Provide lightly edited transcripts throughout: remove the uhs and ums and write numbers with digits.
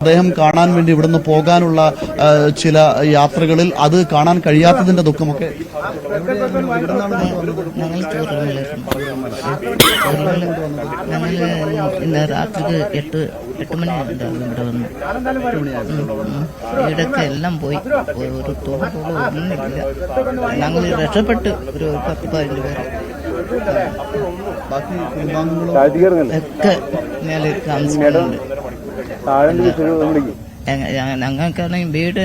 അദ്ദേഹം കാണാൻ വേണ്ടി ഇവിടുന്ന് പോകാനുള്ള ചില യാത്രകളിൽ അത് കാണാൻ കഴിയാത്തതിന്റെ ദുഃഖമൊക്കെ. ഇന്ന് രാത്രി 8 മണിയായിട്ടുണ്ടാവും ഇവിടെ വന്ന്. വീടൊക്കെ എല്ലാം പോയി, ഒരു തോടുകളും ഒന്നുമില്ല. ഞങ്ങൾ രക്ഷപ്പെട്ട് ഒരു 10-15 പേര് ഒക്കെ മേലെ താമസിക്കുന്നുണ്ട്. ഞങ്ങൾക്കാണെങ്കിൽ വീട്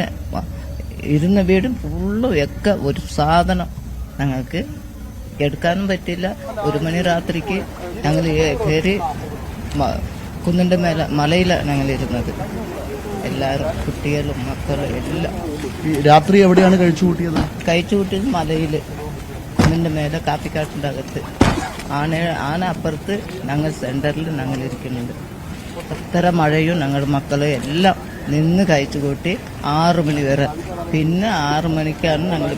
ഇരുന്ന വീട് ഫുള്ളും ഒക്കെ ഒരു സാധനം ഞങ്ങൾക്ക് എടുക്കാനും പറ്റില്ല. 1 മണി രാത്രിക്ക് ഞങ്ങൾ കയറി കുന്നിന്റെ മലയിലാണ് ഞങ്ങൾ ഇരുന്നത്. എല്ലാവരും കുട്ടികളും മക്കളും എല്ലാം. രാത്രി എവിടെയാണ് കഴിച്ചുകൂട്ടിയത്? മലയിൽ കുന്നിന്റെ മേലെ കാപ്പിക്കാട്ടിന്റെ അകത്ത്. ആന അപ്പുറത്ത്, ഞങ്ങൾ സെന്ററിൽ ഞങ്ങൾ ഇരിക്കുന്നുണ്ട്. അത്ര മഴയും ഞങ്ങളുടെ മക്കളും എല്ലാം നിന്ന് കഴിച്ചുകൂട്ടി 6 മണി വരെ. പിന്നെ 6 മണിക്കാണ് ഞങ്ങൾ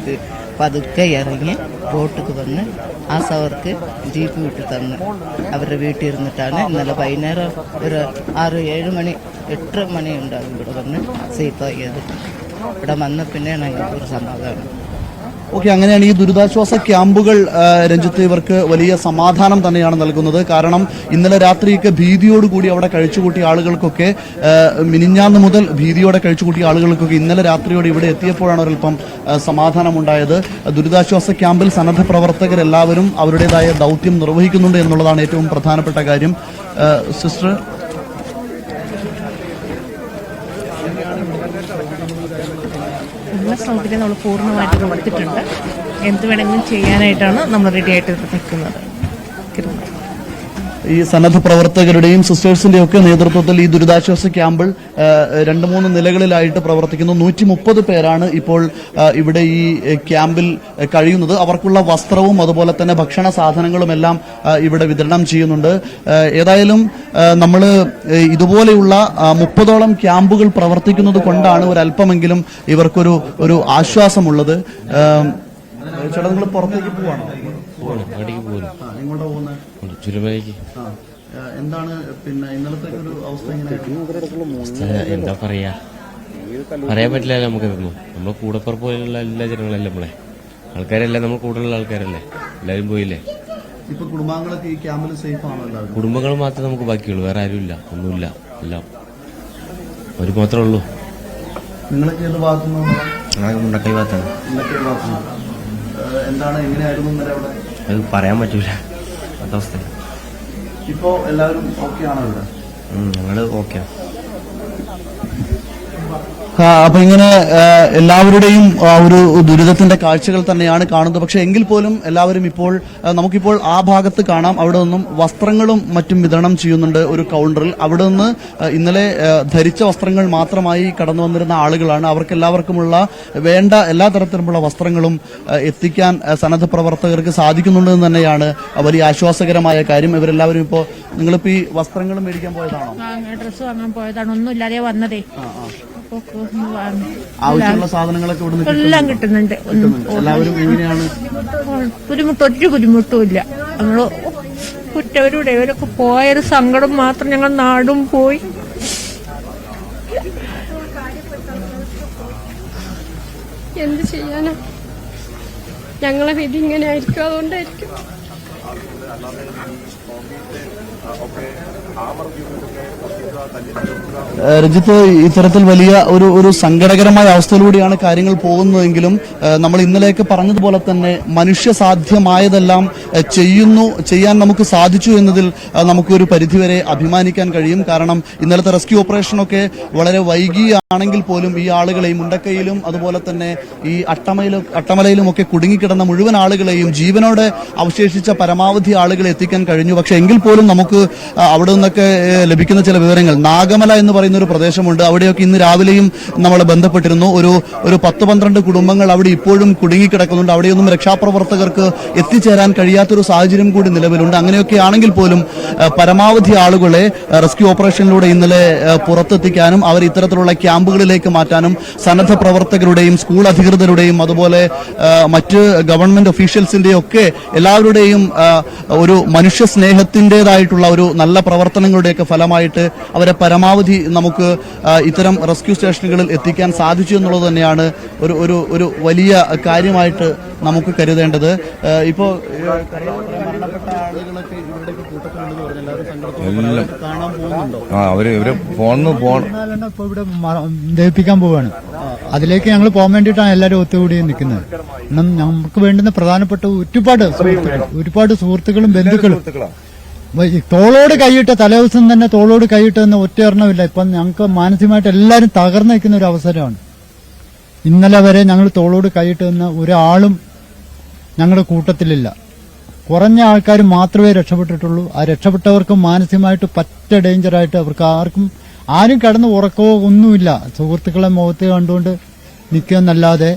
പതുക്കെ ഇറങ്ങി റോട്ടിക്ക് വന്ന് ആ സവർക്ക് ജീപ്പ് വിട്ട് തന്ന് അവരുടെ വീട്ടിൽ ഇരുന്നിട്ടാണ് ഇന്നലെ വൈകുന്നേരം ഒരു 6-7 മണി 8 മണി ഉണ്ടാകും ഇവിടെ വന്ന് സേഫാക്കിയത്. ഇവിടെ വന്ന പിന്നെ ഞങ്ങൾക്ക് ഒരു സമാധാനം. ഓക്കെ, അങ്ങനെയാണ് ഈ ദുരിതാശ്വാസ ക്യാമ്പുകൾ രഞ്ജിത്ത് ഇവർക്ക് വലിയ സമാധാനം തന്നെയാണ് നൽകുന്നത്. കാരണം ഇന്നലെ രാത്രിയൊക്കെ ഭീതിയോടുകൂടി അവിടെ കഴിച്ചുകൂട്ടിയ ആളുകൾക്കൊക്കെ, മിനിഞ്ഞാന്ന് മുതൽ ഭീതിയോടെ കഴിച്ചുകൂട്ടിയ ആളുകൾക്കൊക്കെ ഇന്നലെ രാത്രിയോടെ ഇവിടെ എത്തിയപ്പോഴാണ് ഒരൽപ്പം സമാധാനമുണ്ടായത്. ദുരിതാശ്വാസ ക്യാമ്പിൽ സന്നദ്ധ പ്രവർത്തകരെല്ലാവരും അവരുടേതായ ദൗത്യം നിർവഹിക്കുന്നുണ്ട് എന്നുള്ളതാണ് ഏറ്റവും പ്രധാനപ്പെട്ട കാര്യം. സിസ്റ്റർ, എല്ലാ സൗകര്യം നമ്മൾ പൂർണ്ണമായിട്ട് കൊടുത്തിട്ടുണ്ട്. എന്ത് വേണമെങ്കിലും ചെയ്യാനായിട്ടാണ് നമ്മൾ റെഡി ആയിട്ട് നിൽക്കുന്നത്. ഈ സന്നദ്ധ പ്രവർത്തകരുടെയും സിസ്റ്റേഴ്സിന്റെയും ഒക്കെ നേതൃത്വത്തിൽ ഈ ദുരിതാശ്വാസ ക്യാമ്പിൽ 2-3 നിലകളിലായിട്ട് പ്രവർത്തിക്കുന്നു. 130 പേരാണ് ഇപ്പോൾ ഇവിടെ ഈ ക്യാമ്പിൽ കഴിയുന്നത്. അവർക്കുള്ള വസ്ത്രവും അതുപോലെ തന്നെ ഭക്ഷണ സാധനങ്ങളുമെല്ലാം ഇവിടെ വിതരണം ചെയ്യുന്നുണ്ട്. ഏതായാലും നമ്മൾ ഇതുപോലെയുള്ള 30ഓളം ക്യാമ്പുകൾ പ്രവർത്തിക്കുന്നത് കൊണ്ടാണ് ഒരല്പമെങ്കിലും ഇവർക്കൊരു ആശ്വാസമുള്ളത്. ചേട്ടാ, നിങ്ങൾ പുറത്തേക്ക് പോവാണോ? എങ്ങോട്ടാ പോകുന്നത്? ചുരമലയ്ക്ക്. എന്താണ് പിന്നെ ഇന്നലത്തെ ഒരു അവസ്ഥ എങ്ങനെയായിരുന്നു? എന്താ പറയാൻ പറ്റില്ല. നമുക്കിതൊന്നും നമ്മളെ കൂടപ്പുറപ്പുള്ള എല്ലാ ജനങ്ങളല്ലേ, നമ്മളെ ആൾക്കാരെല്ലാം നമ്മൾ കൂടുതലുള്ള ആൾക്കാരല്ലേ, എല്ലാവരും പോയില്ലേ. ഇപ്പൊ കുടുംബാംഗങ്ങളൊക്കെ ഈ ക്യാമ്പിൽ സേഫ് ആണോ? കുടുംബങ്ങൾ മാത്രമേ നമുക്ക് ബാക്കിയുള്ളൂ, വേറെ ആരുമില്ല, ഒന്നുമില്ല. എല്ലാം ഒരു മാത്രമേ ഉള്ളൂ. നിങ്ങളൊക്കെ ഏത് ഭാഗത്തുനിന്ന്? മുണ്ടക്കൈ ഭാഗത്താണ്. എന്താണ്, എങ്ങനെയായിരുന്നു ഇന്നലെ അവിടെ? അത് പറയാൻ പറ്റൂല അവസ്ഥ. ഇപ്പോ എല്ലാവരും ഓക്കെ ആണോ ഇവിടെ? ഞങ്ങള് ഓക്കെ. അപ്പൊ ഇങ്ങനെ എല്ലാവരുടെയും ഒരു ദുരിതത്തിന്റെ കാഴ്ചകൾ തന്നെയാണ് കാണുന്നത്. പക്ഷെ എങ്കിൽ പോലും എല്ലാവരും നമുക്കിപ്പോൾ ആ ഭാഗത്ത് കാണാം. അവിടെ നിന്നും വസ്ത്രങ്ങളും മറ്റും വിതരണം ചെയ്യുന്നുണ്ട് ഒരു കൗണ്ടറിൽ. അവിടെ നിന്ന് ഇന്നലെ ധരിച്ച വസ്ത്രങ്ങൾ മാത്രമായി കടന്നു വന്നിരുന്ന ആളുകളാണ്. അവർക്കെല്ലാവർക്കുമുള്ള വേണ്ട എല്ലാ തരത്തിലുമുള്ള വസ്ത്രങ്ങളും എത്തിക്കാൻ സന്നദ്ധ പ്രവർത്തകർക്ക് സാധിക്കുന്നുണ്ടെന്ന് തന്നെയാണ് വലിയ ആശ്വാസകരമായ കാര്യം. ഇവരെല്ലാവരും നിങ്ങളിപ്പോ ഈ വസ്ത്രങ്ങളും മേടിക്കാൻ പോയതാണോ? ഡ്രസ്സ് വാങ്ങാൻ പോയതാണ്, ഒന്നുമില്ലാതെ വന്നതേ. ആവശ്യമുള്ള സാധനങ്ങളൊക്കെ എല്ലാം കിട്ടുന്നുണ്ട്. എല്ലാവരും എങ്ങനെയാണ്? ഒരു ബുദ്ധിമുട്ടും ഇല്ല. നമ്മള് കുറ്റവരുടെ ഇവരൊക്കെ പോയൊരു സങ്കടം മാത്രം. ഞങ്ങൾ നാടും പോയി. എന്ത് ചെയ്യാനാ, ഞങ്ങളെ വിധി ഇങ്ങനെ ആയിരിക്കും. അതുകൊണ്ടായിരിക്കും. രഞ്ജിത്ത്, ഇത്തരത്തിൽ വലിയ ഒരു സങ്കടകരമായ അവസ്ഥയിലൂടെയാണ് കാര്യങ്ങൾ പോകുന്നതെങ്കിലും നമ്മൾ ഇന്നലെയൊക്കെ പറഞ്ഞതുപോലെ തന്നെ മനുഷ്യസാധ്യമായതെല്ലാം ചെയ്യാൻ നമുക്ക് സാധിച്ചു എന്നതിൽ നമുക്കൊരു പരിധിവരെ അഭിമാനിക്കാൻ കഴിയും. കാരണം ഇന്നലത്തെ റെസ്ക്യൂ ഓപ്പറേഷനൊക്കെ വളരെ വൈകിയാണെങ്കിൽ പോലും ഈ ആളുകളെ മുണ്ടക്കയിലും അതുപോലെ തന്നെ ഈ അട്ടമലയിലും ഒക്കെ കുടുങ്ങിക്കിടന്ന മുഴുവൻ ആളുകളെയും ജീവനോടെ അവശേഷിച്ച പരമാവധി ആളുകളെ എത്തിക്കാൻ കഴിഞ്ഞു. പക്ഷെ എങ്കിൽ പോലും നമുക്ക് അവിടെ നിന്നൊക്കെ ലഭിക്കുന്ന ചില വിവരങ്ങൾ, നാഗമല എന്ന് പറയുന്ന ഒരു പ്രദേശമുണ്ട്. അവിടെയൊക്കെ ഇന്ന് രാവിലെയും നമ്മളെ ബന്ധപ്പെട്ടിരുന്നു. ഒരു 10-12 കുടുംബങ്ങൾ അവിടെ ഇപ്പോഴും കുടുങ്ങിക്കിടക്കുന്നുണ്ട്. അവിടെയൊന്നും രക്ഷാപ്രവർത്തകർക്ക് എത്തിച്ചേരാൻ കഴിയാത്തൊരു സാഹചര്യം കൂടി നിലവിലുണ്ട്. അങ്ങനെയൊക്കെ ആണെങ്കിൽ പോലും പരമാവധി ആളുകളെ റെസ്ക്യൂ ഓപ്പറേഷനിലൂടെ ഇന്നലെ പുറത്തെത്തിക്കാനും അവർ ഇത്തരത്തിലുള്ള ക്യാമ്പുകളിലേക്ക് മാറ്റാനും സന്നദ്ധ പ്രവർത്തകരുടെയും സ്കൂൾ അധികൃതരുടെയും അതുപോലെ മറ്റ് ഗവൺമെന്റ് ഒഫീഷ്യൽസിന്റെയും ഒക്കെ എല്ലാവരുടെയും ഒരു മനുഷ്യ സ്നേഹത്തിന്റേതായിട്ടുള്ള ഒരു നല്ല പ്രവർത്തനങ്ങളുടെയൊക്കെ ഫലമായിട്ട് അവരെ പരമാവധി നമുക്ക് ഇത്തരം റെസ്ക്യൂ സ്റ്റേഷനുകളിൽ എത്തിക്കാൻ സാധിച്ചു എന്നുള്ളത് തന്നെയാണ് ഒരു വലിയ കാര്യമായിട്ട് നമുക്ക് കരുതേണ്ടത്. ഇപ്പോൾ മരണപ്പെട്ട ആളുകളൊക്കെ ഇവരുടെയൊക്കെ കൂട്ടത്തിലുണ്ടെന്ന് പറഞ്ഞാൽ എല്ലാവരും സങ്കടത്തോടെ കാണാൻ പോകുന്നുണ്ടോ? ഇവര് ഇപ്പൊ ഇവിടെ ദഹിപ്പിക്കാൻ പോവാണ്. അതിലേക്ക് ഞങ്ങൾ പോകാൻ വേണ്ടിയിട്ടാണ് എല്ലാവരും ഒത്തുകൂടി നിൽക്കുന്നത്. നമുക്ക് വേണ്ടുന്ന പ്രധാനപ്പെട്ട ഒരുപാട് സുഹൃത്തുക്കളും ബന്ധുക്കളും തോളോട് കൈയിട്ട തലേദിവസം തന്നെ തോളോട് കൈയിട്ടെന്ന് ഒറ്റ എണ്ണമില്ല. ഇപ്പം ഞങ്ങൾക്ക് മാനസികമായിട്ട് എല്ലാവരും തകർന്നു നിൽക്കുന്ന ഒരു അവസരമാണ്. ഇന്നലെ വരെ ഞങ്ങൾ തോളോട് കൈയിട്ടെന്ന ഒരാളും ഞങ്ങളുടെ കൂട്ടത്തിലില്ല. കുറഞ്ഞ ആൾക്കാർ മാത്രമേ രക്ഷപ്പെട്ടിട്ടുള്ളൂ. ആ രക്ഷപ്പെട്ടവർക്കും മാനസികമായിട്ട് പറ്റ ഡേഞ്ചറായിട്ട് അവർക്ക് ആരും കടന്ന് ഉറക്കമോ ഒന്നുമില്ല. സുഹൃത്തുക്കളെ മുഖത്ത് കണ്ടുകൊണ്ട് നിൽക്കുമെന്നല്ലാതെ